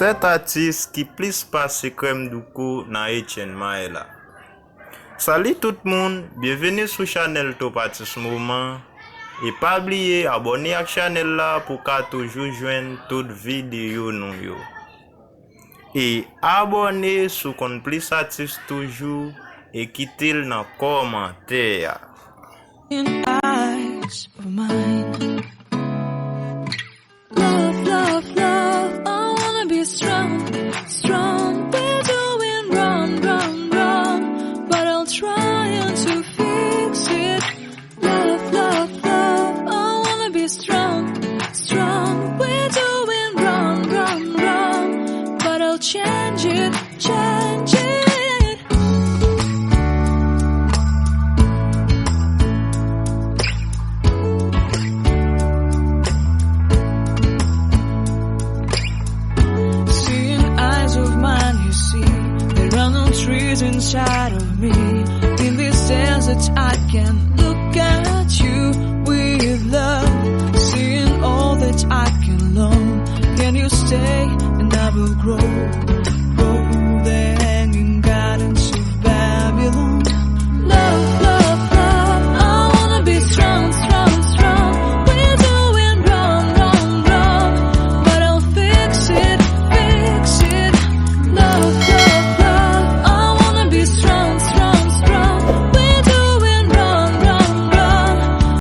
Cet artiste qui plus passe crème du coup na Etienne Maela. Salut tout le monde, bienvenue sur channel Topatis Moment. Et pas oublier abonner à la chaîne là pour qu'à toujours joindre toute vidéo nous yo. Et abonner sur compte plus artiste toujours et quitter dans commentaire. In eyes of mine. Love, love, love, I wanna be strong, strong. We're doing wrong, wrong, wrong, but I'll try to fix it. Love, love, love, I wanna be strong, strong. We're doing wrong, wrong, wrong, but I'll change it, change it. Trees inside of me. In this desert I can look at you with love, seeing all that I can learn. Can you stay and I will grow?